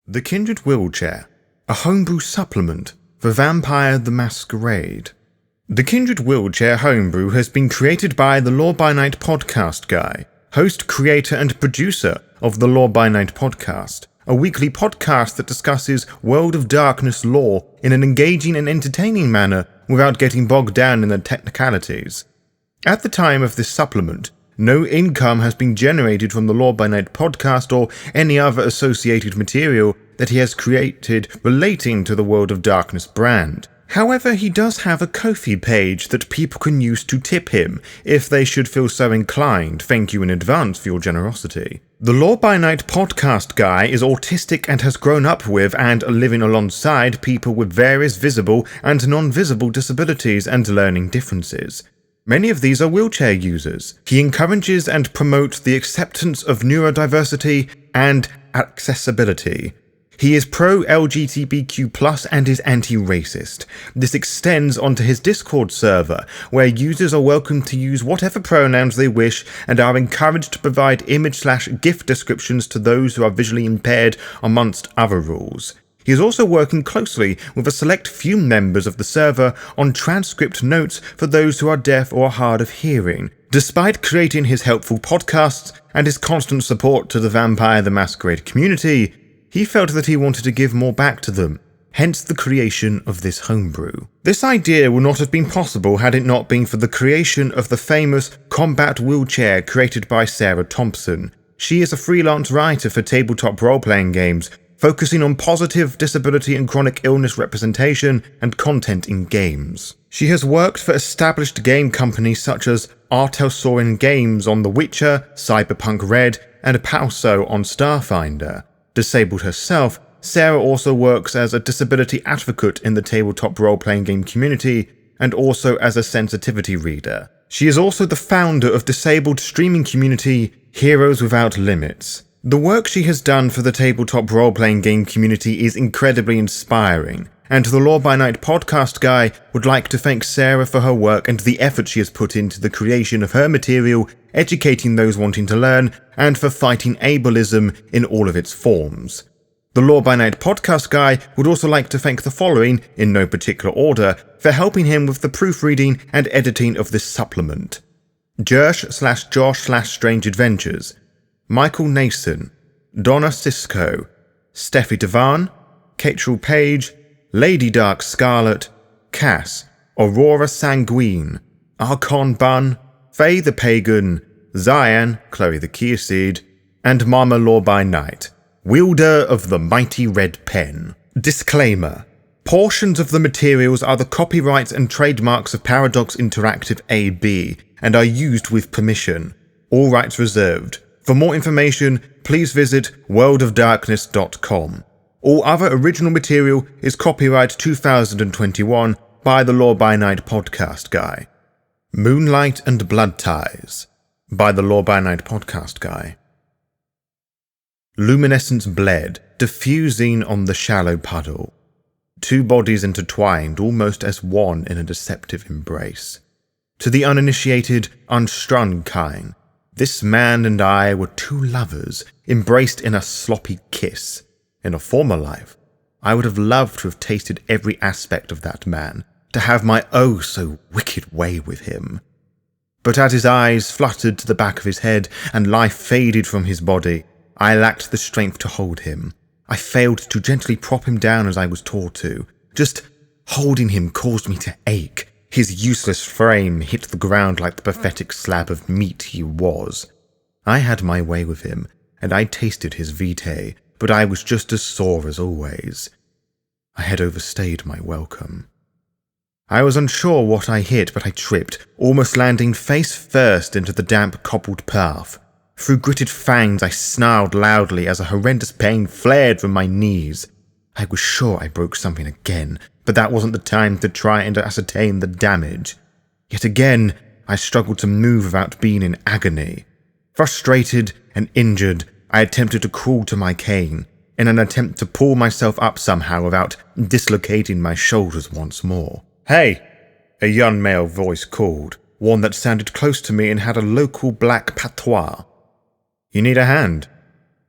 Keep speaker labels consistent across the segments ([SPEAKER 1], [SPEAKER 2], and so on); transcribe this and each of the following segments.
[SPEAKER 1] The Kindred Wheelchair, a homebrew supplement for Vampire the Masquerade. The Kindred Wheelchair homebrew has been created by the Law by Night podcast guy, host, creator, and producer of the Law by Night podcast, a weekly podcast that discusses World of Darkness lore in an engaging and entertaining manner without getting bogged down in the technicalities. At the time of this supplement, no income has been generated from the Law by Night podcast or any other associated material that he has created relating to the World of Darkness brand. However, he does have a Ko-fi page that people can use to tip him if they should feel so inclined. Thank you in advance for your generosity. The Law by Night podcast guy is autistic and has grown up with and living alongside people with various visible and non-visible disabilities and learning differences. Many of these are wheelchair users. He encourages and promotes the acceptance of neurodiversity and accessibility. He is pro-LGBTQ+ and is anti-racist. This extends onto his Discord server, where users are welcome to use whatever pronouns they wish and are encouraged to provide image/GIF descriptions to those who are visually impaired, amongst other rules. He is also working closely with a select few members of the server on transcript notes for those who are deaf or hard of hearing. Despite creating his helpful podcasts and his constant support to the Vampire the Masquerade community, he felt that he wanted to give more back to them, hence the creation of this homebrew. This idea would not have been possible had it not been for the creation of the famous combat wheelchair created by Sarah Thompson. She is a freelance writer for tabletop role-playing games, focusing on positive disability and chronic illness representation and content in games. She has worked for established game companies such as Artelsorin Games on The Witcher, Cyberpunk Red, and Palso on Starfinder. Disabled herself, Sarah also works as a disability advocate in the tabletop role-playing game community and also as a sensitivity reader. She is also the founder of disabled streaming community Heroes Without Limits. The work she has done for the tabletop role-playing game community is incredibly inspiring, and the Law by Night podcast guy would like to thank Sarah for her work and the effort she has put into the creation of her material, educating those wanting to learn, and for fighting ableism in all of its forms. The Law by Night podcast guy would also like to thank the following, in no particular order, for helping him with the proofreading and editing of this supplement: Jersh/Josh/Strange Adventures, Michael Nason, Donna Cisco, Steffi Devan, Catrell Page, Lady Dark Scarlet, Cass, Aurora Sanguine, Archon Bun, Faye the Pagan, Zion, Chloe the Kearseed, and Mama Law by Night, wielder of the mighty red pen. Disclaimer: portions of the materials are the copyrights and trademarks of Paradox Interactive AB and are used with permission. All rights reserved. For more information, please visit worldofdarkness.com. All other original material is copyright 2021 by the Law by Night podcast guy. Moonlight and Blood Ties by the Law by Night podcast guy. Luminescence bled, diffusing on the shallow puddle. Two bodies intertwined almost as one in a deceptive embrace. To the uninitiated, unstrung kind, this man and I were two lovers, embraced in a sloppy kiss. In a former life, I would have loved to have tasted every aspect of that man, to have my oh so wicked way with him. But as his eyes fluttered to the back of his head and life faded from his body, I lacked the strength to hold him. I failed to gently prop him down as I was taught to. Just holding him caused me to ache. His useless frame hit the ground like the pathetic slab of meat he was. I had my way with him, and I tasted his vitae, but I was just as sore as always. I had overstayed my welcome. I was unsure what I hit, but I tripped, almost landing face first into the damp cobbled path. Through gritted fangs I snarled loudly as a horrendous pain flared from my knees. I was sure I broke something again, but that wasn't the time to try and ascertain the damage. Yet again, I struggled to move without being in agony. Frustrated and injured, I attempted to crawl to my cane, in an attempt to pull myself up somehow without dislocating my shoulders once more. "Hey!" a young male voice called, one that sounded close to me and had a local black patois. "You need a hand?"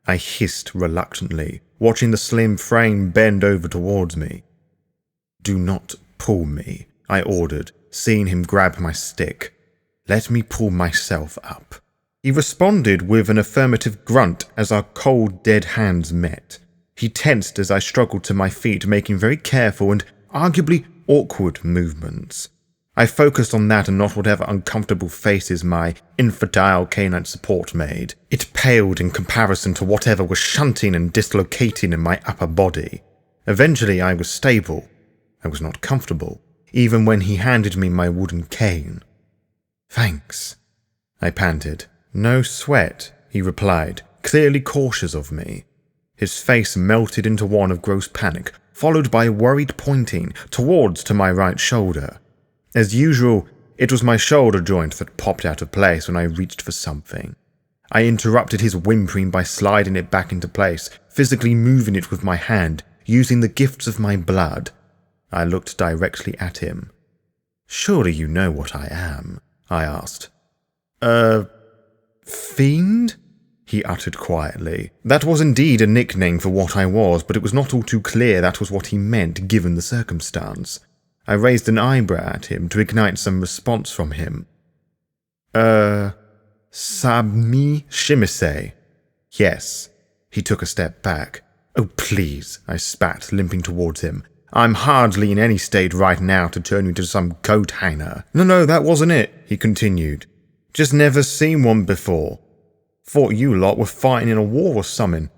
[SPEAKER 1] I hissed reluctantly, watching the slim frame bend over towards me. "Do not pull me," I ordered, seeing him grab my stick. "Let me pull myself up." He responded with an affirmative grunt as our cold, dead hands met. He tensed as I struggled to my feet, making very careful and arguably awkward movements. I focused on that and not whatever uncomfortable faces my infantile canine support made. It paled in comparison to whatever was shunting and dislocating in my upper body. Eventually I was stable. I was not comfortable, even when he handed me my wooden cane. "Thanks," I panted. "No sweat," he replied, clearly cautious of me. His face melted into one of gross panic, followed by worried pointing towards to my right shoulder. As usual, it was my shoulder joint that popped out of place when I reached for something. I interrupted his whimpering by sliding it back into place, physically moving it with my hand, using the gifts of my blood. I looked directly at him. "Surely you know what I am?" I asked. Fiend?" he uttered quietly. That was indeed a nickname for what I was, but it was not all too clear that was what he meant given the circumstance. I raised an eyebrow at him to ignite some response from him. Sabmi Shimise." "Yes." He took a step back. "Oh, please," I spat, limping towards him. "I'm hardly in any state right now to turn you into some coat hanger." No, that wasn't it," he continued. "Just never seen one before. Thought you lot were fighting in a war or something.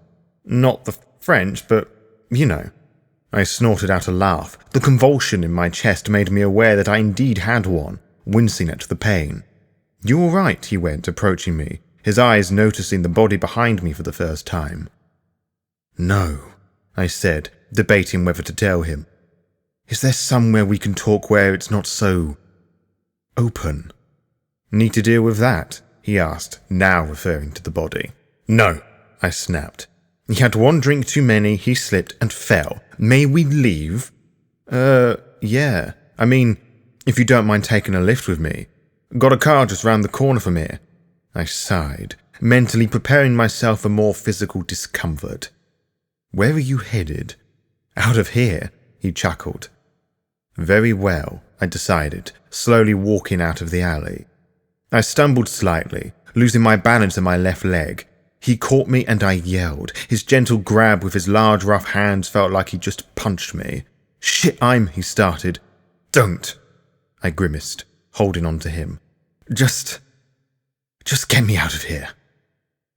[SPEAKER 1] Not the French, but, you know." I snorted out a laugh. The convulsion in my chest made me aware that I indeed had one, wincing at the pain. "You all right?" he went, approaching me, his eyes noticing the body behind me for the first time. "No," I said, debating whether to tell him. "Is there somewhere we can talk where it's not so open?" "Need to deal with that?" he asked, now referring to the body. "No," I snapped. "He had one drink too many, he slipped and fell. May we leave?" Yeah. I mean, if you don't mind taking a lift with me. Got a car just round the corner from here." I sighed, mentally preparing myself for more physical discomfort. "Where are you headed?" "Out of here," he chuckled. "Very well," I decided, slowly walking out of the alley. I stumbled slightly, losing my balance in my left leg. He caught me and I yelled. His gentle grab with his large, rough hands felt like he just punched me. "Shit, he started. "Don't," I grimaced, holding on to him. Just get me out of here."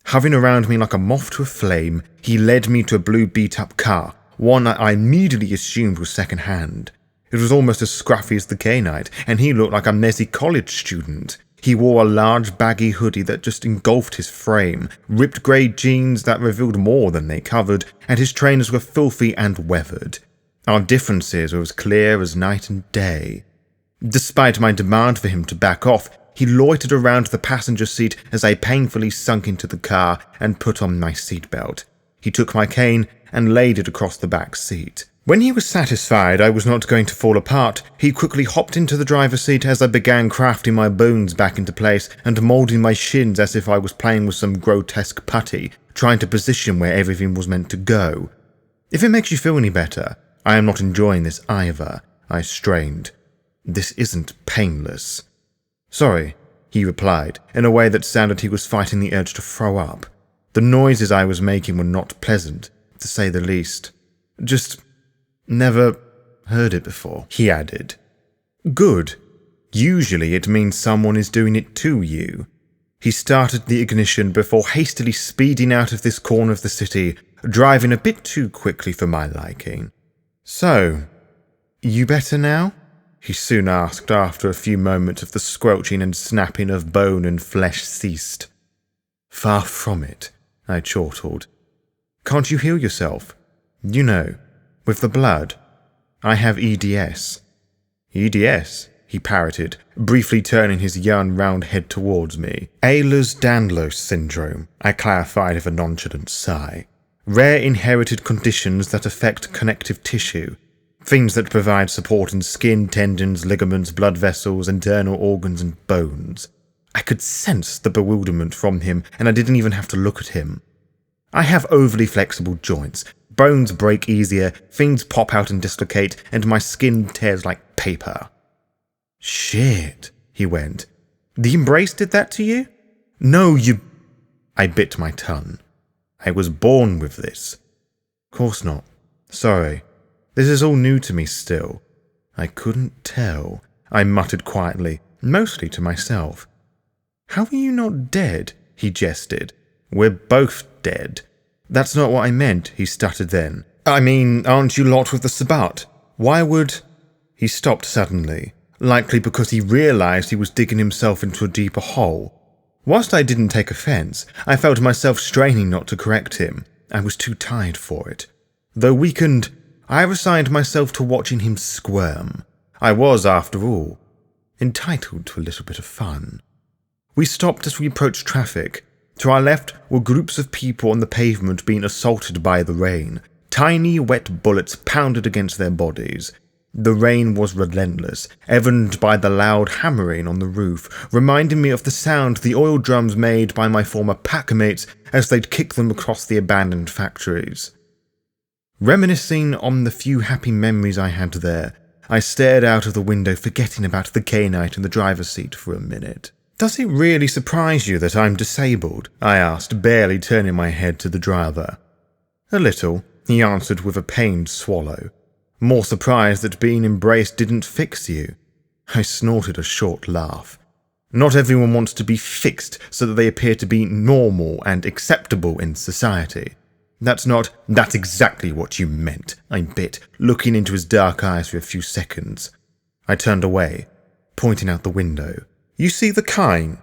[SPEAKER 1] Hovering around me like a moth to a flame, he led me to a blue beat-up car, one I immediately assumed was second-hand. It was almost as scruffy as the canine, and he looked like a messy college student. He wore a large baggy hoodie that just engulfed his frame, ripped grey jeans that revealed more than they covered, and his trainers were filthy and weathered. Our differences were as clear as night and day. Despite my demand for him to back off, he loitered around the passenger seat as I painfully sunk into the car and put on my seatbelt. He took my cane and laid it across the back seat. When he was satisfied I was not going to fall apart, he quickly hopped into the driver's seat as I began crafting my bones back into place and moulding my shins as if I was playing with some grotesque putty, trying to position where everything was meant to go. "If it makes you feel any better, I am not enjoying this either," I strained. "This isn't painless." "Sorry," he replied, in a way that sounded he was fighting the urge to throw up. The noises I was making were not pleasant, to say the least. "Just never heard it before," he added. "Good. Usually it means someone is doing it to you." He started the ignition before hastily speeding out of this corner of the city, driving a bit too quickly for my liking. "So, you better now?" he soon asked after a few moments of the squelching and snapping of bone and flesh ceased. "Far from it," I chortled. "Can't you heal yourself? You know, with the blood. I have EDS." "EDS?" he parroted, briefly turning his young round head towards me. "Ehlers-Danlos syndrome," I clarified with a nonchalant sigh. "Rare inherited conditions that affect connective tissue. Things that provide support in skin, tendons, ligaments, blood vessels, internal organs, and bones." I could sense the bewilderment from him, and I didn't even have to look at him. "I have overly flexible joints, bones break easier, things pop out and dislocate, and my skin tears like paper. Shit, he went. The embrace did that to you? No, you... I bit my tongue. I was born with this. Course not. Sorry. This is all new to me still. I couldn't tell, I muttered quietly, mostly to myself. How are you not dead? He jested. We're both dead. That's not what I meant, he stuttered then. I mean, aren't you lot with the Sabbat? Why would... He stopped suddenly, likely because he realized he was digging himself into a deeper hole. Whilst I didn't take offense, I felt myself straining not to correct him. I was too tired for it. Though weakened, I resigned myself to watching him squirm. I was, after all, entitled to a little bit of fun. We stopped as we approached traffic. To our left were groups of people on the pavement being assaulted by the rain. Tiny, wet bullets pounded against their bodies. The rain was relentless, evidenced by the loud hammering on the roof, reminding me of the sound the oil drums made by my former packmates as they'd kick them across the abandoned factories. Reminiscing on the few happy memories I had there, I stared out of the window, forgetting about the Cainite in the driver's seat for a minute. Does it really surprise you that I'm disabled? I asked, barely turning my head to the driver. A little, he answered with a pained swallow. More surprised that being embraced didn't fix you. I snorted a short laugh. Not everyone wants to be fixed so that they appear to be normal and acceptable in society. That's exactly what you meant, I bit, looking into his dark eyes for a few seconds. I turned away, pointing out the window. You see the Kine?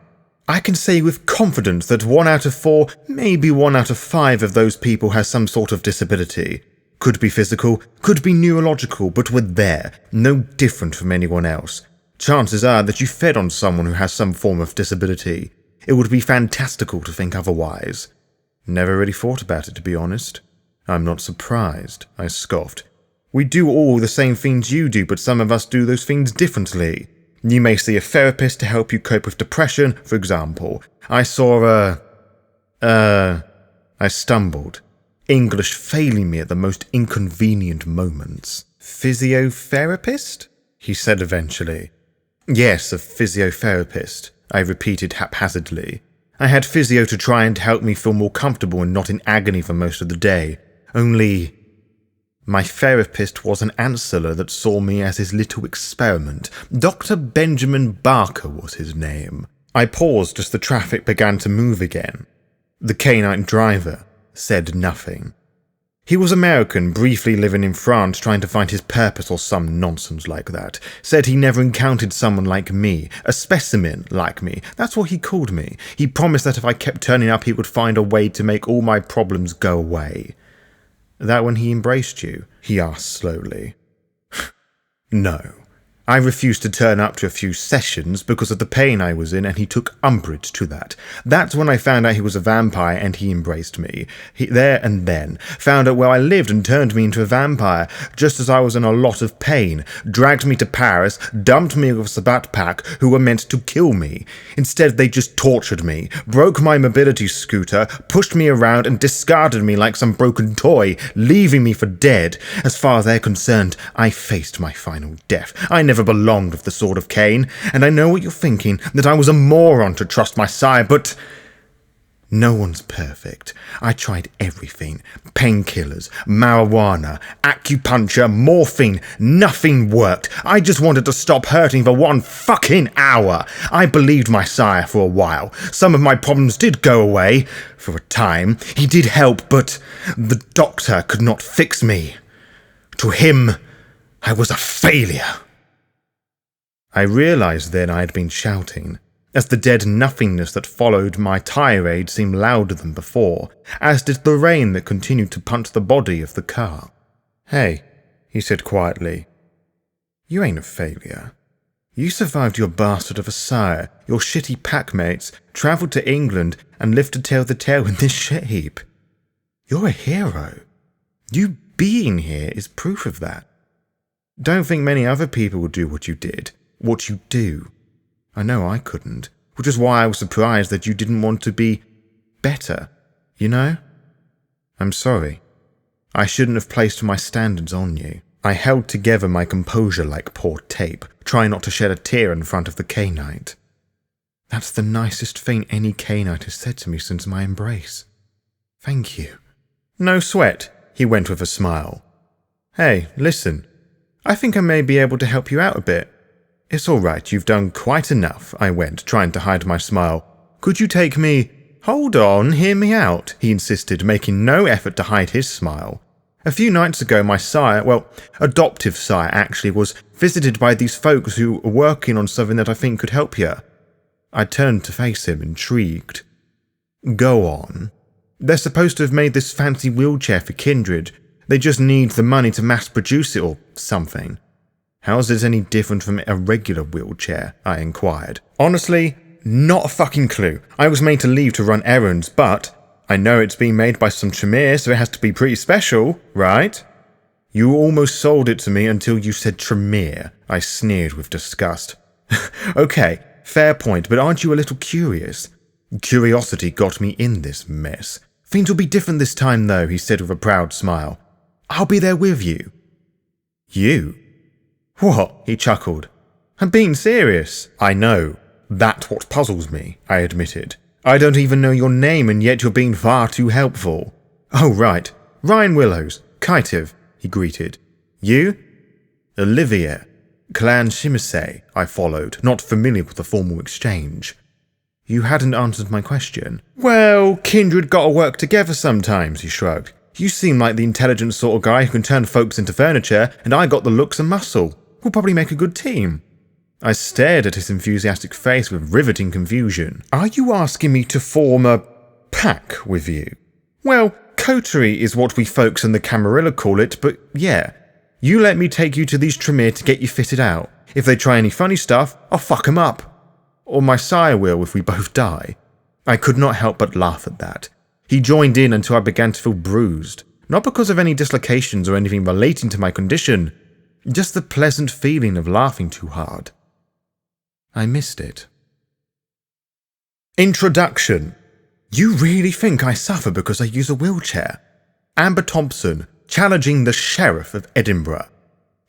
[SPEAKER 1] I can say with confidence that 1 out of 4, maybe 1 out of 5 of those people has some sort of disability. Could be physical, could be neurological, but we're there, no different from anyone else. Chances are that you fed on someone who has some form of disability. It would be fantastical to think otherwise. Never really thought about it, to be honest. I'm not surprised, I scoffed. We do all the same things you do, but some of us do those things differently. You may see a therapist to help you cope with depression, for example. I stumbled, English failing me at the most inconvenient moments. Physiotherapist? He said eventually. Yes, a physiotherapist, I repeated haphazardly. I had physio to try and help me feel more comfortable and not in agony for most of the day. Only... my therapist was an antseller that saw me as his little experiment. Dr. Benjamin Barker was his name. I paused as the traffic began to move again. The Cainite driver said nothing. He was American, briefly living in France, trying to find his purpose or some nonsense like that. Said he never encountered someone like me, a specimen like me. That's what he called me. He promised that if I kept turning up, he would find a way to make all my problems go away. That when he embraced you? He asked slowly. No. I refused to turn up to a few sessions because of the pain I was in, and he took umbrage to that. That's when I found out he was a vampire and he embraced me. There and then. Found out where I lived and turned me into a vampire, just as I was in a lot of pain. Dragged me to Paris, dumped me with a Sabbat pack who were meant to kill me. Instead, they just tortured me, broke my mobility scooter, pushed me around and discarded me like some broken toy, leaving me for dead. As far as they're concerned, I faced my final death. I never belonged with the Sword of Cain, and I know what you're thinking, that I was a moron to trust my sire, but no one's perfect. I tried everything. Painkillers, marijuana, acupuncture, morphine. Nothing worked. I just wanted to stop hurting for 1 fucking hour. I believed my sire for a while. Some of my problems did go away. For a time. He did help, but the doctor could not fix me. To him, I was a failure. I realized then I had been shouting, as the dead nothingness that followed my tirade seemed louder than before, as did the rain that continued to punch the body of the car. Hey, he said quietly, you ain't a failure. You survived your bastard of a sire, your shitty packmates, travelled to England and lived to tell the tale in this shit heap. You're a hero. You being here is proof of that. Don't think many other people would do what you did. What you do. I know I couldn't, which is why I was surprised that you didn't want to be better, you know? I'm sorry. I shouldn't have placed my standards on you. I held together my composure like poor tape, trying not to shed a tear in front of the K-Knight. That's the nicest thing any K-Knight has said to me since my embrace. Thank you. No sweat, he went with a smile. Hey, listen. I think I may be able to help you out a bit. It's all right, you've done quite enough, I went, trying to hide my smile. Could you take me... Hold on, hear me out, he insisted, making no effort to hide his smile. A few nights ago, my sire, adoptive sire actually, was visited by these folks who are working on something that I think could help you. I turned to face him, intrigued. Go on. They're supposed to have made this fancy wheelchair for Kindred. They just need the money to mass produce it or something. How's this any different from a regular wheelchair? I inquired. Honestly, not a fucking clue. I was made to leave to run errands, but I know it's being made by some Tremere, so it has to be pretty special, right? You almost sold it to me until you said Tremere. I sneered with disgust. Okay, fair point, but aren't you a little curious? Curiosity got me in this mess. Things will be different this time, though, he said with a proud smile. I'll be there with you. You? What? He chuckled. I'm being serious. I know. That's what puzzles me, I admitted. I don't even know your name, and yet you're being far too helpful. Oh, right. Ryan Willows. Kaitiv, he greeted. You? Olivia. Clan Shimisei, I followed, not familiar with the formal exchange. You hadn't answered my question. Well, Kindred gotta work together sometimes, he shrugged. You seem like the intelligent sort of guy who can turn folks into furniture, and I got the looks and muscle. We'll probably make a good team. I stared at his enthusiastic face with riveting confusion. Are you asking me to form a pack with you? Well, coterie is what we folks in the Camarilla call it, but yeah. You let me take you to these Tremere to get you fitted out. If they try any funny stuff, I'll fuck 'em up. Or my sire will if we both die. I could not help but laugh at that. He joined in until I began to feel bruised, not because of any dislocations or anything relating to my condition, just the pleasant feeling of laughing too hard. I missed it. Introduction. You really think I suffer because I use a wheelchair? Amber Thompson, challenging the Sheriff of Edinburgh.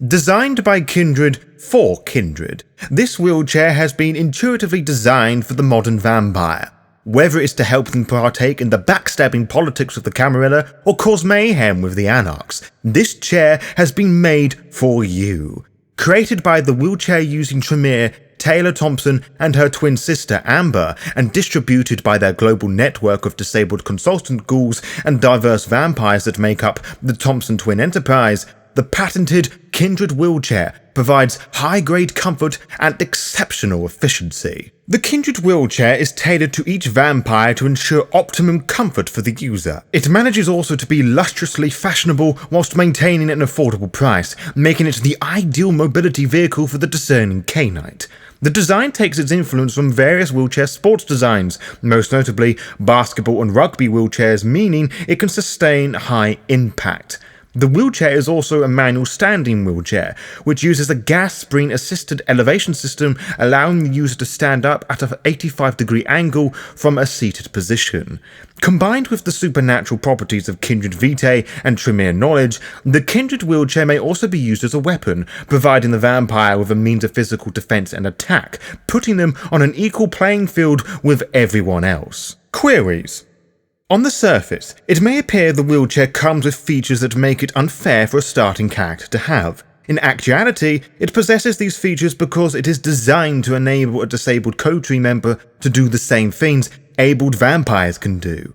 [SPEAKER 1] Designed by Kindred for Kindred, this wheelchair has been intuitively designed for the modern vampire. Whether it's to help them partake in the backstabbing politics of the Camarilla or cause mayhem with the Anarchs, this chair has been made for you. Created by the wheelchair-using Tremere, Taylor Thompson and her twin sister Amber, and distributed by their global network of disabled consultant ghouls and diverse vampires that make up the Thompson Twin Enterprise, the patented Kindred Wheelchair provides high-grade comfort and exceptional efficiency. The Kindred Wheelchair is tailored to each vampire to ensure optimum comfort for the user. It manages also to be lustrously fashionable whilst maintaining an affordable price, making it the ideal mobility vehicle for the discerning K-Knight. The design takes its influence from various wheelchair sports designs, most notably basketball and rugby wheelchairs, meaning it can sustain high impact. The wheelchair is also a manual standing wheelchair, which uses a gas spring-assisted elevation system, allowing the user to stand up at an 85-degree angle from a seated position. Combined with the supernatural properties of Kindred Vitae and Tremere knowledge, the Kindred Wheelchair may also be used as a weapon, providing the vampire with a means of physical defense and attack, putting them on an equal playing field with everyone else. Queries. On the surface, it may appear the wheelchair comes with features that make it unfair for a starting character to have. In actuality, it possesses these features because it is designed to enable a disabled coterie member to do the same things abled vampires can do.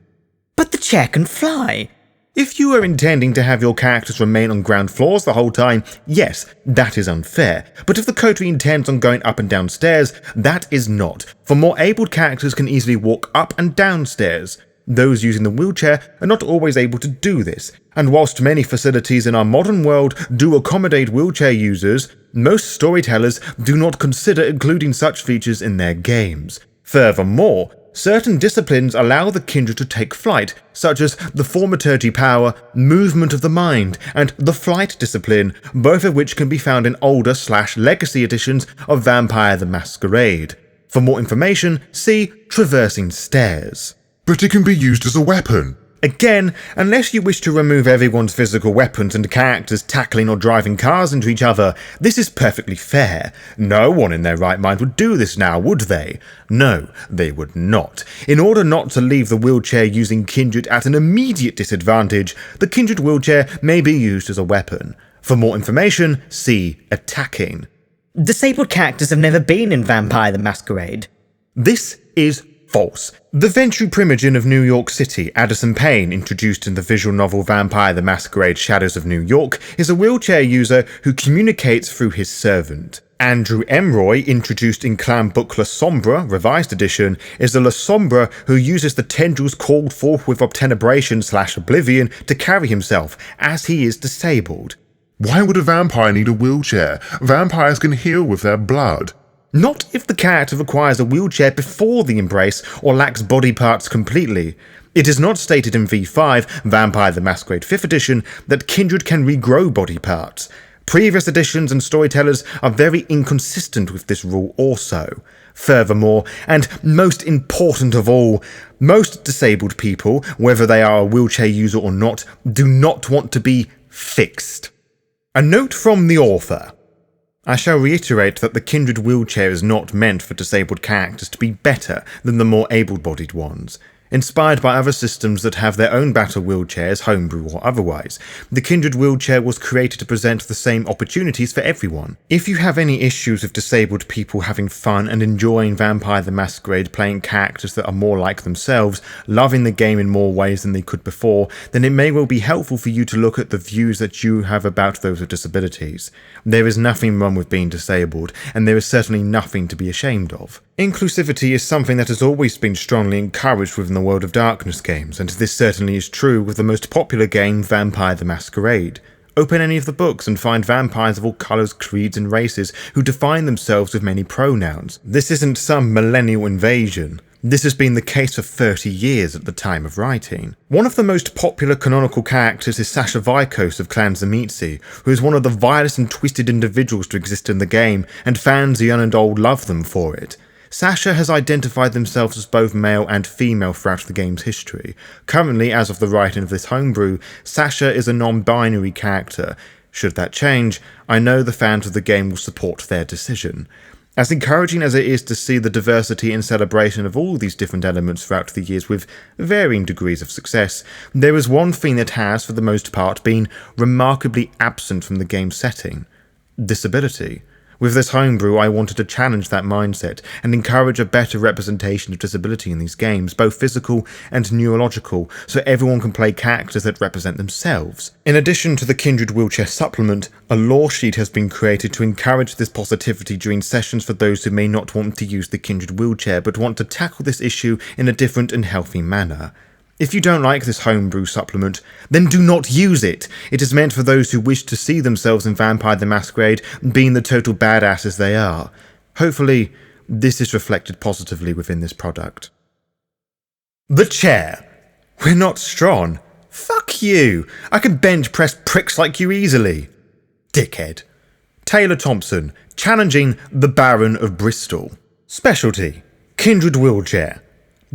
[SPEAKER 2] But the chair can fly!
[SPEAKER 1] If you are intending to have your characters remain on ground floors the whole time, yes, that is unfair. But if the coterie intends on going up and down stairs, that is not, for more abled characters can easily walk up and down stairs. Those using the wheelchair are not always able to do this, and whilst many facilities in our modern world do accommodate wheelchair users, most storytellers do not consider including such features in their games. Furthermore, certain disciplines allow the Kindred to take flight, such as the Thaumaturgy power, Movement of the Mind, and the Flight discipline, both of which can be found in older/legacy editions of Vampire the Masquerade. For more information, see Traversing Stairs.
[SPEAKER 3] But it can be used as a weapon.
[SPEAKER 1] Again, unless you wish to remove everyone's physical weapons and characters tackling or driving cars into each other, this is perfectly fair. No one in their right mind would do this now, would they? No, they would not. In order not to leave the wheelchair using Kindred at an immediate disadvantage, the Kindred Wheelchair may be used as a weapon. For more information, see Attacking.
[SPEAKER 2] Disabled characters have never been in Vampire the Masquerade.
[SPEAKER 1] This is false. The Ventru Primogen of New York City, Addison Payne, introduced in the visual novel Vampire the Masquerade Shadows of New York, is a wheelchair user who communicates through his servant. Andrew Emroy, introduced in Clan Book La Sombra, Revised Edition, is a La Sombra who uses the tendrils called forth with obtenebration/oblivion to carry himself, as he is disabled.
[SPEAKER 3] Why would a vampire need a wheelchair? Vampires can heal with their blood.
[SPEAKER 1] Not if the character requires a wheelchair before the embrace or lacks body parts completely. It is not stated in V5, Vampire the Masquerade 5th Edition, that Kindred can regrow body parts. Previous editions and storytellers are very inconsistent with this rule also. Furthermore, and most important of all, most disabled people, whether they are a wheelchair user or not, do not want to be fixed. A note from the author. I shall reiterate that the Kindred Wheelchair is not meant for disabled characters to be better than the more able-bodied ones. Inspired by other systems that have their own battle wheelchairs, homebrew or otherwise, the Kindred Wheelchair was created to present the same opportunities for everyone. If you have any issues with disabled people having fun and enjoying Vampire the Masquerade playing characters that are more like themselves, loving the game in more ways than they could before, then it may well be helpful for you to look at the views that you have about those with disabilities. There is nothing wrong with being disabled, and there is certainly nothing to be ashamed of. Inclusivity is something that has always been strongly encouraged within the World of Darkness games, and this certainly is true with the most popular game, Vampire the Masquerade. Open any of the books and find vampires of all colours, creeds and races who define themselves with many pronouns. This isn't some millennial invasion. This has been the case for 30 years at the time of writing. One of the most popular canonical characters is Sasha Vikos of Clan Zamitsi, who is one of the vilest and twisted individuals to exist in the game, and fans young and old love them for it. Sasha has identified themselves as both male and female throughout the game's history. Currently, as of the writing of this homebrew, Sasha is a non-binary character. Should that change, I know the fans of the game will support their decision. As encouraging as it is to see the diversity and celebration of all these different elements throughout the years with varying degrees of success, there is one thing that has, for the most part, been remarkably absent from the game's setting: disability. With this homebrew, I wanted to challenge that mindset and encourage a better representation of disability in these games, both physical and neurological, so everyone can play characters that represent themselves. In addition to the Kindred Wheelchair supplement, a Lawsheet has been created to encourage this positivity during sessions for those who may not want to use the Kindred Wheelchair but want to tackle this issue in a different and healthy manner. If you don't like this homebrew supplement, then do not use it. It is meant for those who wish to see themselves in Vampire the Masquerade being the total badasses they are. Hopefully, this is reflected positively within this product. The chair. We're not strong. Fuck you. I can bench press pricks like you easily. Dickhead. Taylor Thompson, challenging the Baron of Bristol. Specialty: Kindred Wheelchair.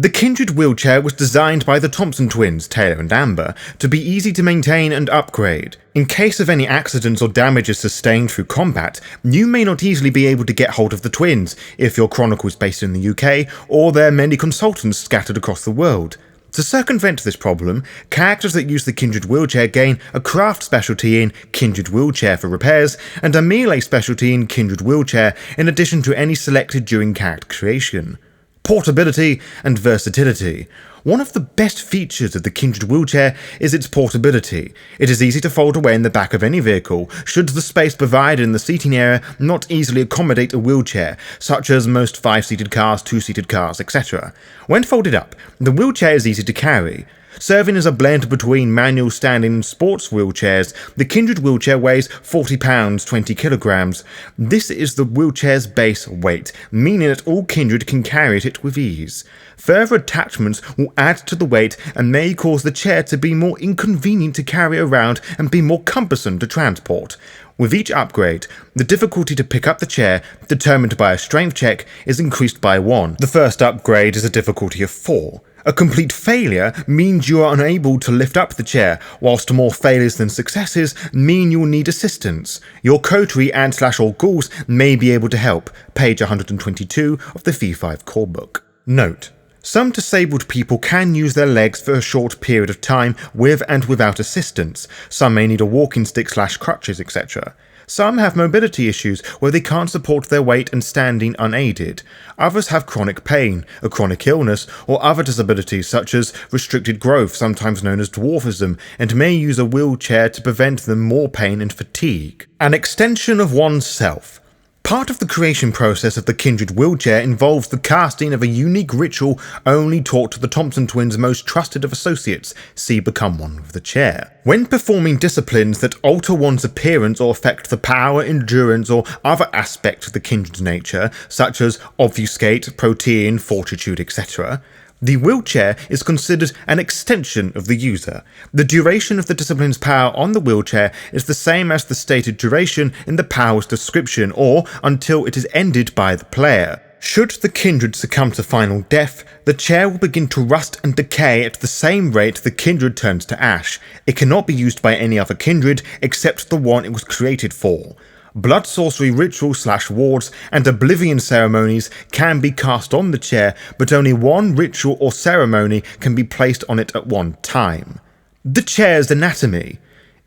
[SPEAKER 1] The Kindred Wheelchair was designed by the Thompson twins, Taylor and Amber, to be easy to maintain and upgrade. In case of any accidents or damages sustained through combat, you may not easily be able to get hold of the twins, if your chronicle is based in the UK, or there are many consultants scattered across the world. To circumvent this problem, characters that use the Kindred Wheelchair gain a craft specialty in Kindred Wheelchair for repairs, and a melee specialty in Kindred Wheelchair, in addition to any selected during character creation. Portability and versatility. One of the best features of the Kindred Wheelchair is its portability. It is easy to fold away in the back of any vehicle, should the space provided in the seating area not easily accommodate a wheelchair, such as most 5-seated cars, 2-seated cars, etc. When folded up, the wheelchair is easy to carry. Serving as a blend between manual standing and sports wheelchairs, the Kindred Wheelchair weighs 40 pounds 20 kilograms. This is the wheelchair's base weight, meaning that all Kindred can carry it with ease. Further attachments will add to the weight and may cause the chair to be more inconvenient to carry around and be more cumbersome to transport. With each upgrade, the difficulty to pick up the chair, determined by a strength check, is increased by 1. The first upgrade is a difficulty of 4. A complete failure means you are unable to lift up the chair, whilst more failures than successes mean you'll need assistance. Your coterie and/or ghouls may be able to help. Page 122 of the V5 core book. Note: some disabled people can use their legs for a short period of time with and without assistance. Some may need a walking stick/crutches, etc. Some have mobility issues where they can't support their weight and standing unaided. Others have chronic pain, a chronic illness, or other disabilities such as restricted growth, sometimes known as dwarfism, and may use a wheelchair to prevent them more pain and fatigue. An extension of oneself. Part of the creation process of the Kindred Wheelchair involves the casting of a unique ritual only taught to the Thompson twins' most trusted of associates, see Become One with the Chair. When performing disciplines that alter one's appearance or affect the power, endurance, or other aspects of the kindred nature, such as obfuscate, protean, fortitude, etc., the wheelchair is considered an extension of the user. The duration of the discipline's power on the wheelchair is the same as the stated duration in the power's description, or until it is ended by the player. Should the kindred succumb to final death, the chair will begin to rust and decay at the same rate the kindred turns to ash. It cannot be used by any other kindred except the one it was created for. Blood sorcery rituals/wards and oblivion ceremonies can be cast on the chair, but only one ritual or ceremony can be placed on it at one time. The chair's anatomy.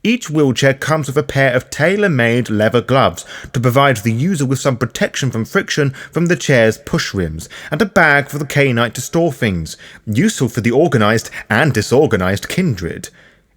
[SPEAKER 1] Each wheelchair comes with a pair of tailor-made leather gloves to provide the user with some protection from friction from the chair's push rims, and a bag for the K-Knight to store things, useful for the organised and disorganised kindred.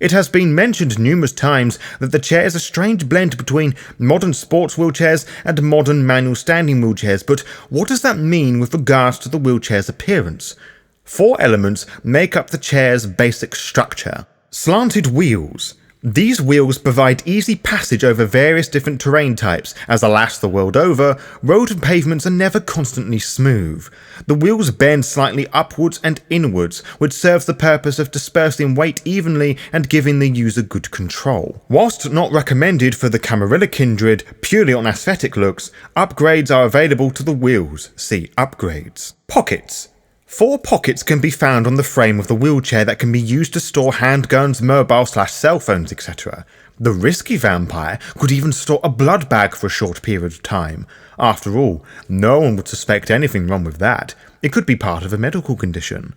[SPEAKER 1] It has been mentioned numerous times that the chair is a strange blend between modern sports wheelchairs and modern manual standing wheelchairs, but what does that mean with regards to the wheelchair's appearance? 4 elements make up the chair's basic structure. Slanted wheels. These wheels provide easy passage over various different terrain types, as alas the world over, road and pavements are never constantly smooth. The wheels bend slightly upwards and inwards, which serves the purpose of dispersing weight evenly and giving the user good control. Whilst not recommended for the Camarilla kindred purely on aesthetic looks, upgrades are available to the wheels, see upgrades. Pockets. 4 pockets can be found on the frame of the wheelchair that can be used to store handguns, mobile/cell phones, etc. The risky vampire could even store a blood bag for a short period of time. After all, no one would suspect anything wrong with that. It could be part of a medical condition.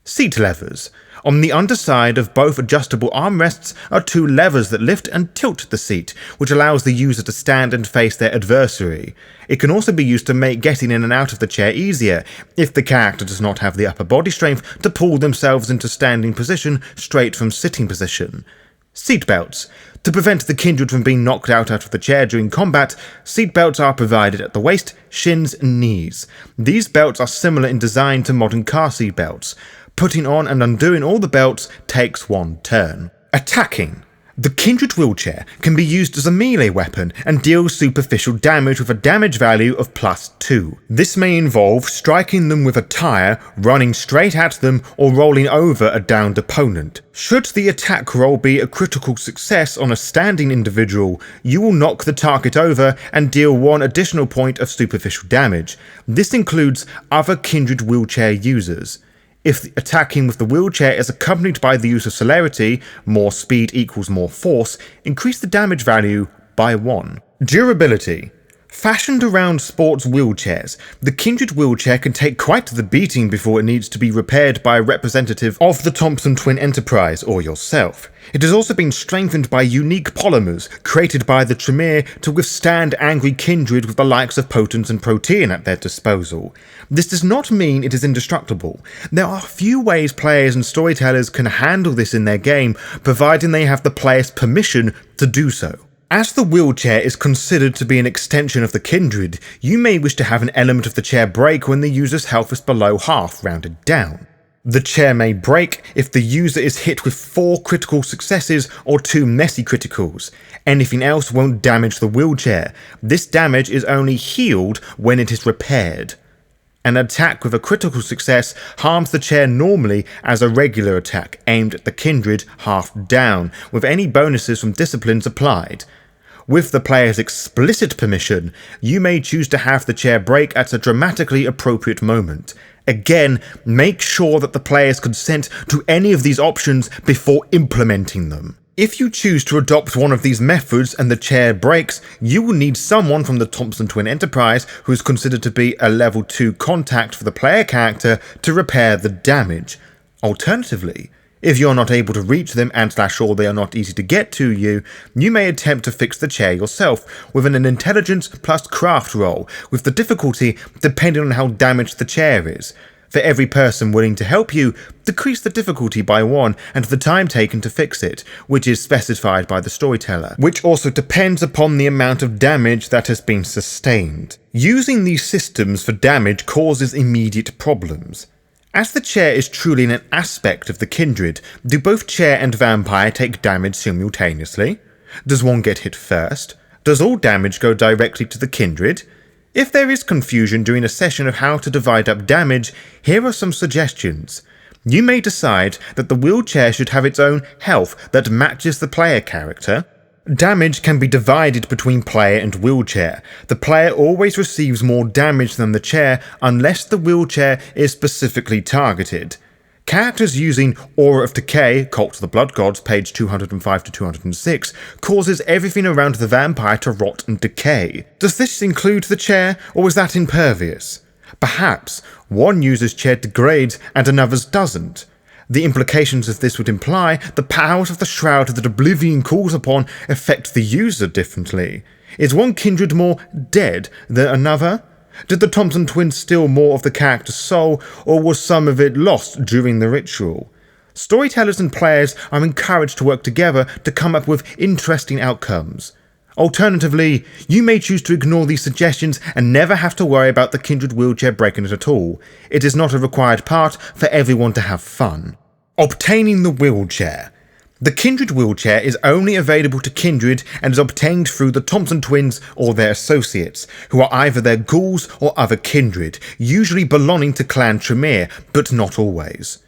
[SPEAKER 1] Seat levers. On the underside of both adjustable armrests are 2 levers that lift and tilt the seat, which allows the user to stand and face their adversary. It can also be used to make getting in and out of the chair easier, if the character does not have the upper body strength to pull themselves into standing position straight from sitting position. Seatbelts. To prevent the kindred from being knocked out of the chair during combat, seatbelts are provided at the waist, shins, and knees. These belts are similar in design to modern car seat belts. Putting on and undoing all the belts takes 1 turn. Attacking. The Kindred Wheelchair can be used as a melee weapon and deals superficial damage with a damage value of +2. This may involve striking them with a tire, running straight at them, or rolling over a downed opponent. Should the attack roll be a critical success on a standing individual, you will knock the target over and deal 1 additional point of superficial damage. This includes other Kindred Wheelchair users. If attacking with the wheelchair is accompanied by the use of celerity, more speed equals more force, increase the damage value by 1. Durability. Fashioned around sports wheelchairs, the Kindred Wheelchair can take quite the beating before it needs to be repaired by a representative of the Thompson Twin Enterprise or yourself. It has also been strengthened by unique polymers created by the Tremere to withstand angry kindred with the likes of Potence and Protean at their disposal. This does not mean it is indestructible. There are few ways players and storytellers can handle this in their game, providing they have the player's permission to do so. As the wheelchair is considered to be an extension of the kindred, you may wish to have an element of the chair break when the user's health is below half, rounded down. The chair may break if the user is hit with 4 critical successes or 2 messy criticals. Anything else won't damage the wheelchair. This damage is only healed when it is repaired. An attack with a critical success harms the chair normally as a regular attack aimed at the kindred half down, with any bonuses from disciplines applied. With the player's explicit permission, you may choose to have the chair break at a dramatically appropriate moment. Again, make sure that the players consent to any of these options before implementing them. If you choose to adopt one of these methods and the chair breaks, you will need someone from the Thompson Twin Enterprise who is considered to be a level 2 contact for the player character to repair the damage. Alternatively, if you're not able to reach them and/or they are not easy to get to you, you may attempt to fix the chair yourself within an intelligence plus craft roll, with the difficulty depending on how damaged the chair is. For every person willing to help you, decrease the difficulty by 1 and the time taken to fix it, which is specified by the storyteller, which also depends upon the amount of damage that has been sustained. Using these systems for damage causes immediate problems. As the chair is truly an aspect of the kindred, do both chair and vampire take damage simultaneously? Does one get hit first? Does all damage go directly to the kindred? If there is confusion during a session of how to divide up damage, here are some suggestions. You may decide that the wheelchair should have its own health that matches the player character. Damage can be divided between player and wheelchair. The player always receives more damage than the chair unless the wheelchair is specifically targeted. Characters using Aura of Decay, Cult of the Blood Gods, page 205 to 206, causes everything around the vampire to rot and decay. Does this include the chair, or is that impervious? Perhaps one user's chair degrades and another's doesn't. The implications of this would imply the powers of the Shroud that Oblivion calls upon affect the user differently. Is one kindred more dead than another? Did the Thompson twins steal more of the character's soul, or was some of it lost during the ritual? Storytellers and players are encouraged to work together to come up with interesting outcomes. Alternatively, you may choose to ignore these suggestions and never have to worry about the Kindred Wheelchair breaking it at all. It is not a required part for everyone to have fun. Obtaining the wheelchair. The Kindred Wheelchair is only available to Kindred and is obtained through the Thompson twins or their associates, who are either their ghouls or other kindred, usually belonging to Clan Tremere, but not always.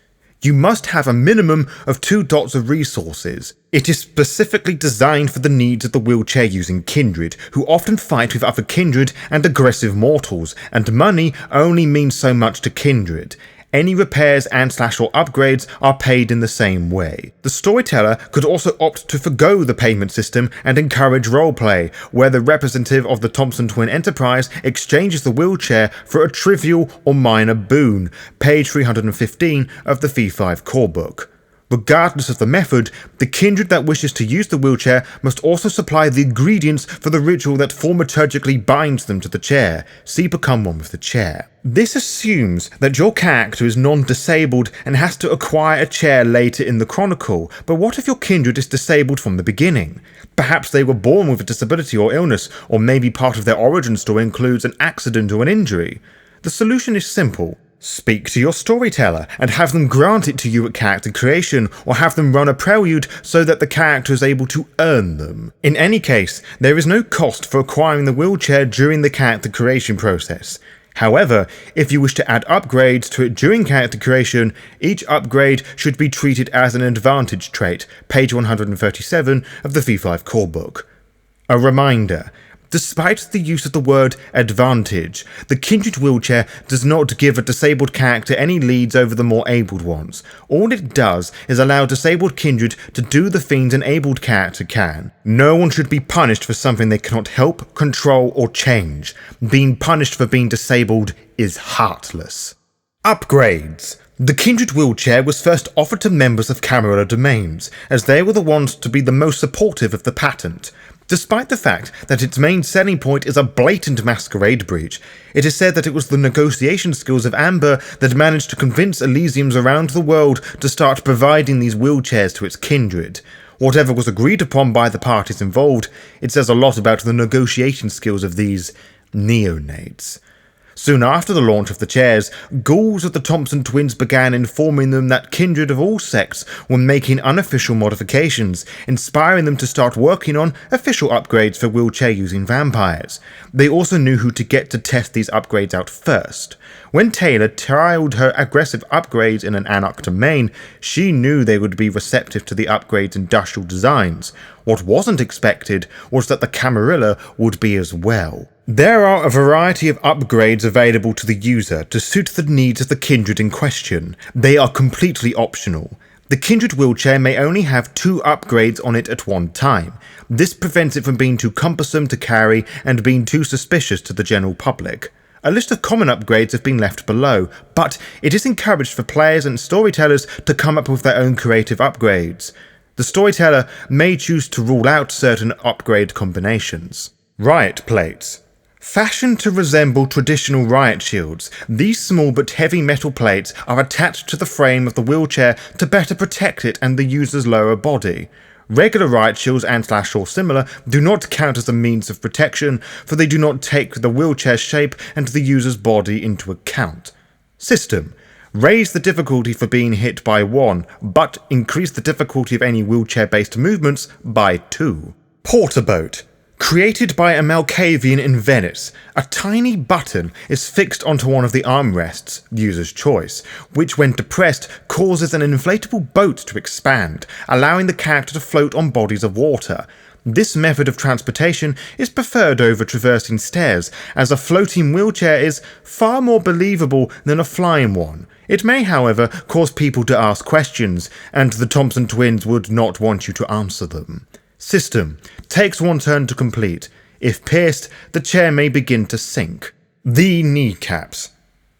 [SPEAKER 1] You must have a minimum of 2 dots of resources. It is specifically designed for the needs of the wheelchair-using kindred, who often fight with other kindred and aggressive mortals, and money only means so much to kindred. Any repairs and/or upgrades are paid in the same way. The storyteller could also opt to forgo the payment system and encourage roleplay, where the representative of the Thompson Twin Enterprise exchanges the wheelchair for a trivial or minor boon, page 315 of the V5 core book. Regardless of the method, the kindred that wishes to use the wheelchair must also supply the ingredients for the ritual that thaumaturgically binds them to the chair. See Become One with the Chair. This assumes that your character is non-disabled and has to acquire a chair later in the chronicle, but what if your kindred is disabled from the beginning? Perhaps they were born with a disability or illness, or maybe part of their origin story includes an accident or an injury. The solution is simple. Speak to your storyteller and have them grant it to you at character creation, or have them run a prelude so that the character is able to earn them. In any case, there is no cost for acquiring the wheelchair during the character creation process. However, if you wish to add upgrades to it during character creation, each upgrade should be treated as an advantage trait, page 137 of the V5 core book. A reminder. Despite the use of the word advantage, the Kindred Wheelchair does not give a disabled character any leads over the more abled ones. All it does is allow disabled Kindred to do the things an abled character can. No one should be punished for something they cannot help, control, or change. Being punished for being disabled is heartless. Upgrades. The Kindred Wheelchair was first offered to members of Camarilla Domains, as they were the ones to be the most supportive of the patent. Despite the fact that its main selling point is a blatant Masquerade breach, it is said that it was the negotiation skills of Amber that managed to convince Elysiums around the world to start providing these wheelchairs to its kindred. Whatever was agreed upon by the parties involved, it says a lot about the negotiation skills of these neonates. Soon after the launch of the chairs, ghouls of the Thompson twins began informing them that kindred of all sects were making unofficial modifications, inspiring them to start working on official upgrades for wheelchair-using vampires. They also knew who to get to test these upgrades out first. When Taylor trialed her aggressive upgrades in an Anarch domain, she knew they would be receptive to the upgrade's industrial designs. What wasn't expected was that the Camarilla would be as well. There are a variety of upgrades available to the user to suit the needs of the Kindred in question. They are completely optional. The Kindred Wheelchair may only have 2 upgrades on it at one time. This prevents it from being too cumbersome to carry and being too suspicious to the general public. A list of common upgrades have been left below, but it is encouraged for players and storytellers to come up with their own creative upgrades. The storyteller may choose to rule out certain upgrade combinations. Riot plates. Fashioned to resemble traditional riot shields, these small but heavy metal plates are attached to the frame of the wheelchair to better protect it and the user's lower body. Regular riot shields and or similar do not count as a means of protection, for they do not take the wheelchair shape and the user's body into account. System. Raise the difficulty for being hit by 1, but increase the difficulty of any wheelchair-based movements by 2. Portaboat. Created by a Malkavian in Venice, a tiny button is fixed onto one of the armrests, user's choice, which when depressed causes an inflatable boat to expand, allowing the character to float on bodies of water. This method of transportation is preferred over traversing stairs, as a floating wheelchair is far more believable than a flying one. It may, however, cause people to ask questions, and the Thompson twins would not want you to answer them. System. Takes 1 turn to complete. If pierced, the chair may begin to sink. The kneecaps.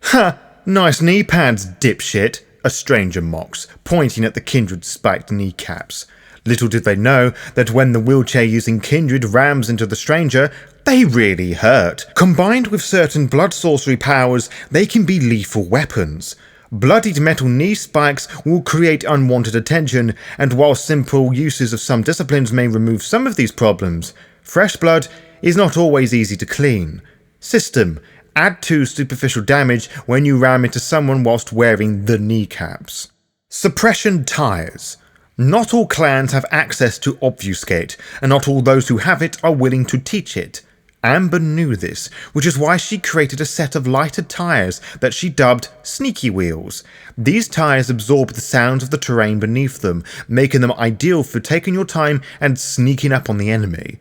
[SPEAKER 1] Ha! Nice knee pads, dipshit, a stranger mocks, pointing at the Kindred's spiked kneecaps. Little did they know that when the wheelchair-using Kindred rams into the stranger, they really hurt. Combined with certain blood sorcery powers, they can be lethal weapons. Bloodied metal knee spikes will create unwanted attention, and while simple uses of some disciplines may remove some of these problems, fresh blood is not always easy to clean. System. Add 2 superficial damage when you ram into someone whilst wearing the kneecaps. Suppression tires. Not all clans have access to Obfuscate, and not all those who have it are willing to teach it. Amber knew this, which is why she created a set of lighter tires that she dubbed Sneaky Wheels. These tires absorb the sounds of the terrain beneath them, making them ideal for taking your time and sneaking up on the enemy.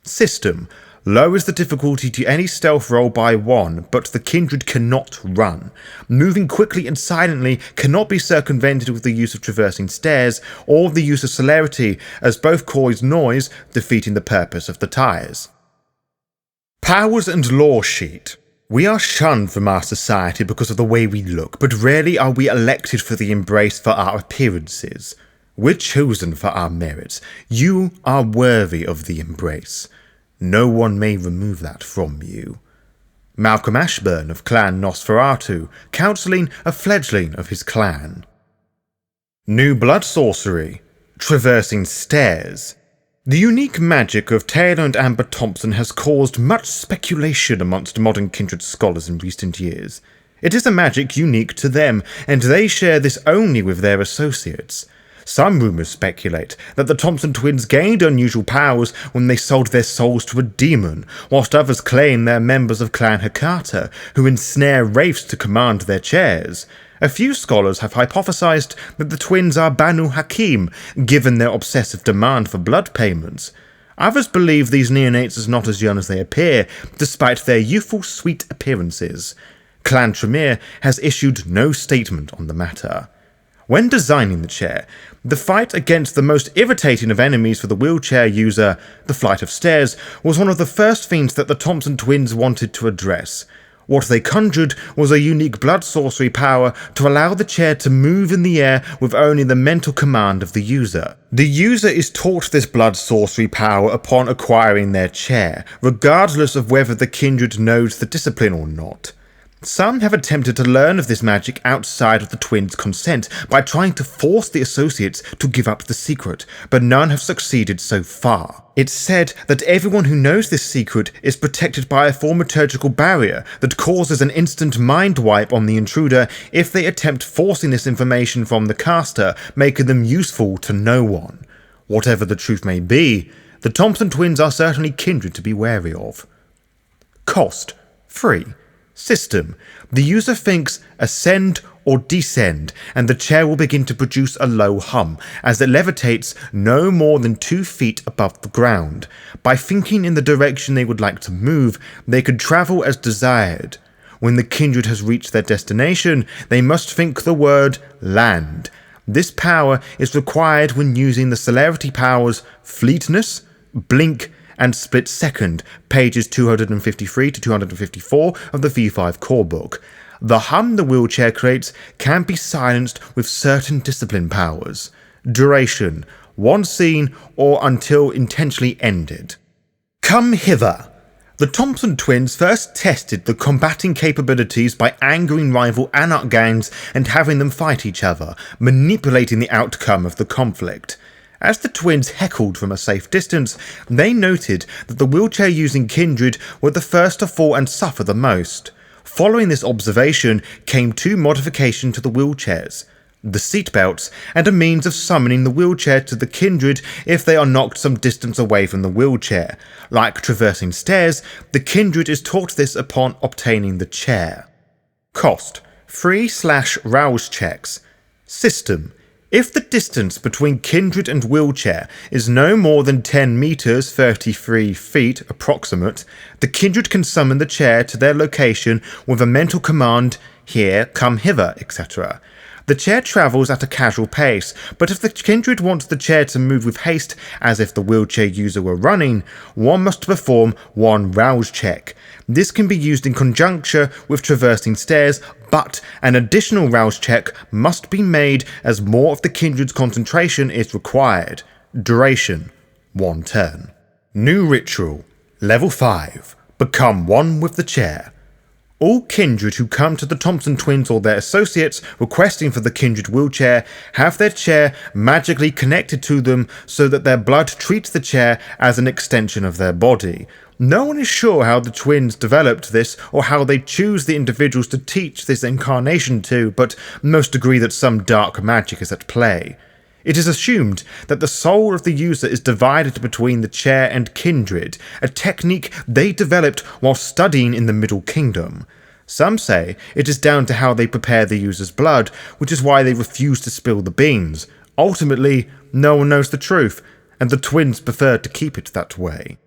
[SPEAKER 1] System. Lowers the difficulty to any stealth roll by 1, but the Kindred cannot run. Moving quickly and silently cannot be circumvented with the use of traversing stairs or the use of celerity, as both cause noise, defeating the purpose of the tires. Powers and Lawsheet. We are shunned from our society because of the way we look, but rarely are we elected for the embrace for our appearances. We're chosen for our merits. You are worthy of the embrace. No one may remove that from you. Malcolm Ashburn of Clan Nosferatu, counselling a fledgling of his clan. New blood sorcery. Traversing stairs. The unique magic of Taylor and Amber Thompson has caused much speculation amongst modern Kindred scholars in recent years. It is a magic unique to them, and they share this only with their associates. Some rumours speculate that the Thompson twins gained unusual powers when they sold their souls to a demon, whilst others claim they're members of Clan Hecata, who ensnare wraiths to command their chairs. A few scholars have hypothesized that the twins are Banu Hakim, given their obsessive demand for blood payments. Others believe these neonates are not as young as they appear, despite their youthful, sweet appearances. Clan Tremere has issued no statement on the matter. When designing the chair, the fight against the most irritating of enemies for the wheelchair user, the flight of stairs, was one of the first things that the Thompson twins wanted to address. What they conjured was a unique blood sorcery power to allow the chair to move in the air with only the mental command of the user. The user is taught this blood sorcery power upon acquiring their chair, regardless of whether the Kindred knows the discipline or not. Some have attempted to learn of this magic outside of the twins' consent by trying to force the associates to give up the secret, but none have succeeded so far. It's said that everyone who knows this secret is protected by a thaumaturgical barrier that causes an instant mind wipe on the intruder if they attempt forcing this information from the caster, making them useful to no one. Whatever the truth may be, the Thompson twins are certainly kindred to be wary of. Cost: free. System. The user thinks ascend or descend, and the chair will begin to produce a low hum as it levitates no more than 2 feet above the ground. By thinking in the direction they would like to move, they could travel as desired. When the kindred has reached their destination, they must think the word land. This power is required when using the celerity powers Fleetness, Blink, and Split Second, pages 253 to 254 of the V5 core book. The hum the wheelchair creates can be silenced with certain discipline powers. Duration: 1 scene or until intentionally ended. Come hither. The Thompson twins first tested the combating capabilities by angering rival anarch gangs and having them fight each other, manipulating the outcome of the conflict. As the twins heckled from a safe distance, they noted that the wheelchair-using kindred were the first to fall and suffer the most. Following this observation came 2 modifications to the wheelchairs: the seatbelts, and a means of summoning the wheelchair to the kindred if they are knocked some distance away from the wheelchair. Like traversing stairs, the kindred is taught this upon obtaining the chair. Cost: 3/rouse checks. System: if the distance between kindred and wheelchair is no more than 10 meters, 33 feet approximate, the kindred can summon the chair to their location with a mental command, here, come hither, etc. The chair travels at a casual pace, but if the kindred wants the chair to move with haste, as if the wheelchair user were running, one must perform 1 rouse check. This can be used in conjunction with traversing stairs, but an additional rouse check must be made as more of the kindred's concentration is required. Duration: 1 turn. New ritual. Level 5. Become one with the chair. All kindred who come to the Thompson twins or their associates requesting for the kindred wheelchair have their chair magically connected to them so that their blood treats the chair as an extension of their body. No one is sure how the twins developed this or how they choose the individuals to teach this incarnation to, but most agree that some dark magic is at play. It is assumed that the soul of the user is divided between the chair and kindred, a technique they developed while studying in the Middle Kingdom. Some say it is down to how they prepare the user's blood, which is why they refuse to spill the beans. Ultimately, no one knows the truth, and the twins prefer to keep it that way.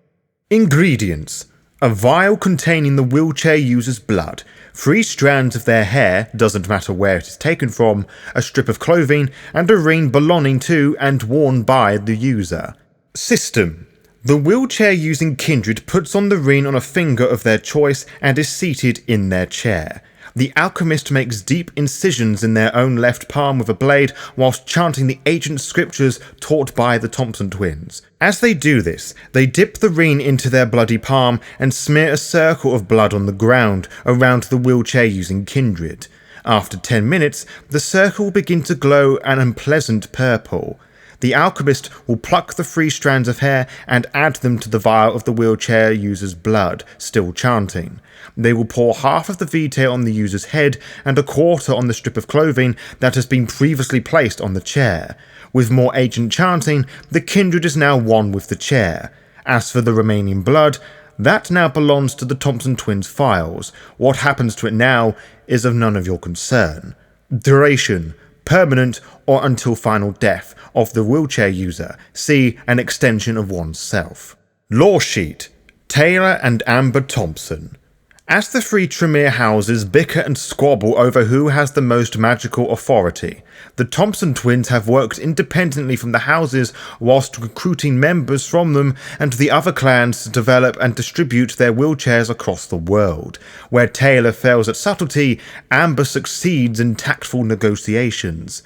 [SPEAKER 1] Ingredients: a vial containing the wheelchair user's blood, 3 strands of their hair, doesn't matter where it is taken from, a strip of clothing, and a ring belonging to and worn by the user. System: the wheelchair-using kindred puts on the ring on a finger of their choice and is seated in their chair. The alchemist makes deep incisions in their own left palm with a blade whilst chanting the ancient scriptures taught by the Thompson twins. As they do this, they dip the ring into their bloody palm and smear a circle of blood on the ground around the wheelchair-using kindred. After 10 minutes, the circle will begin to glow an unpleasant purple. The alchemist will pluck the 3 strands of hair and add them to the vial of the wheelchair user's blood, still chanting. They will pour half of the vitae on the user's head and a quarter on the strip of clothing that has been previously placed on the chair. With more ancient chanting, the kindred is now one with the chair. As for the remaining blood, that now belongs to the Thompson twins' files. What happens to it now is of none of your concern. Duration: permanent or until final death of the wheelchair user. See an extension of oneself. Lawsheet: Taylor and Amber Thompson. As the 3 Tremere houses bicker and squabble over who has the most magical authority, the Thompson twins have worked independently from the houses whilst recruiting members from them and the other clans to develop and distribute their wheelchairs across the world. Where Taylor fails at subtlety, Amber succeeds in tactful negotiations.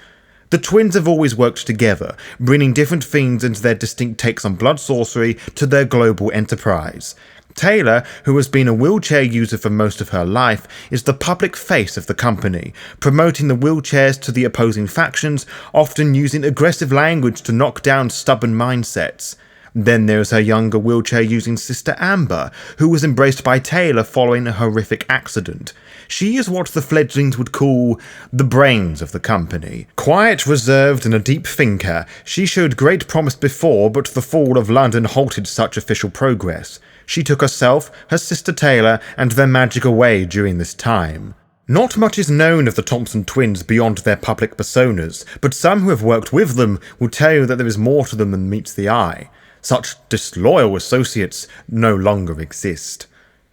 [SPEAKER 1] The twins have always worked together, bringing different themes into their distinct takes on blood sorcery to their global enterprise. Taylor, who has been a wheelchair user for most of her life, is the public face of the company, promoting the wheelchairs to the opposing factions, often using aggressive language to knock down stubborn mindsets. Then there's her younger wheelchair-using sister Amber, who was embraced by Taylor following a horrific accident. She is what the fledglings would call the brains of the company. Quiet, reserved, and a deep thinker, she showed great promise before, but the fall of London halted such official progress. She took herself, her sister Taylor, and their magic away during this time. Not much is known of the Thompson twins beyond their public personas, but some who have worked with them will tell you that there is more to them than meets the eye. Such disloyal associates no longer exist.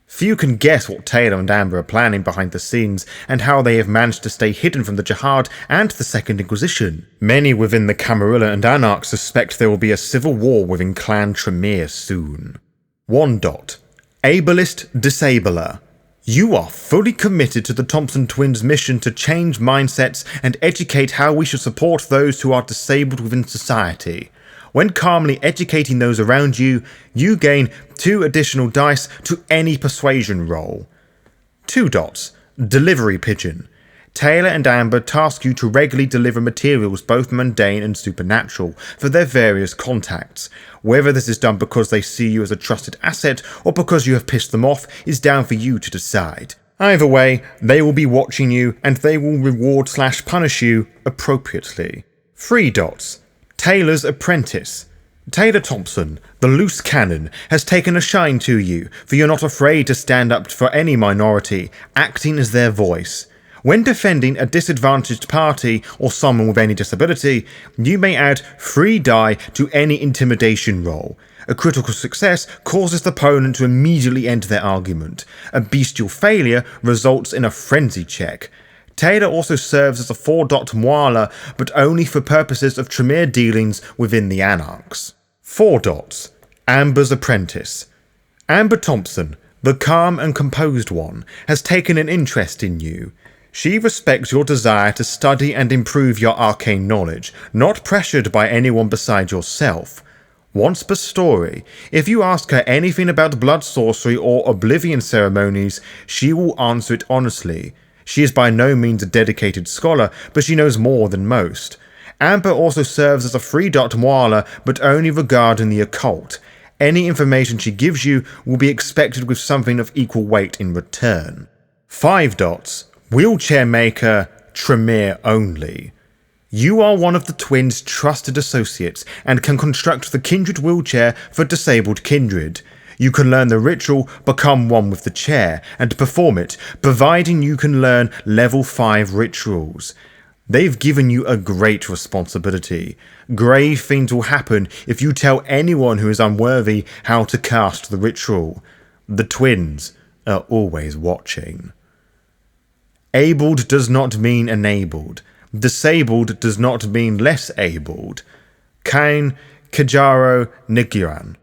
[SPEAKER 1] Few can guess what Taylor and Amber are planning behind the scenes, and how they have managed to stay hidden from the Jihad and the Second Inquisition. Many within the Camarilla and Anarch suspect there will be a civil war within Clan Tremere soon. 1. Ableist Disabler. You are fully committed to the Thompson twins' mission to change mindsets and educate how we should support those who are disabled within society. When calmly educating those around you, you gain 2 additional dice to any persuasion roll. 2. Delivery Pigeon. Taylor and Amber task you to regularly deliver materials both mundane and supernatural for their various contacts. Whether this is done because they see you as a trusted asset or because you have pissed them off is down for you to decide. Either way, they will be watching you and they will reward/punish you appropriately. 3. Taylor's Apprentice. Taylor Thompson, the loose cannon, has taken a shine to you, for you're not afraid to stand up for any minority, acting as their voice. When defending a disadvantaged party or someone with any disability, you may add 3 die to any intimidation roll. A critical success causes the opponent to immediately end their argument. A bestial failure results in a frenzy check. Taylor also serves as a 4. Moala, but only for purposes of Tremere dealings within the Anarchs. 4. Amber's Apprentice. Amber Thompson, the calm and composed one, has taken an interest in you. She respects your desire to study and improve your arcane knowledge, not pressured by anyone beside yourself. Once per story, if you ask her anything about blood sorcery or oblivion ceremonies, she will answer it honestly. She is by no means a dedicated scholar, but she knows more than most. Amber also serves as a 3. Moala, but only regarding the occult. Any information she gives you will be expected with something of equal weight in return. 5. Wheelchair Maker, Tremere only. You are one of the twins' trusted associates and can construct the Kindred Wheelchair for disabled kindred. You can learn the ritual, become one with the chair, and perform it, providing you can learn level 5 rituals. They've given you a great responsibility. Grave things will happen if you tell anyone who is unworthy how to cast the ritual. The twins are always watching. Abled does not mean enabled. Disabled does not mean less abled. Kain Kajaro Nigiran.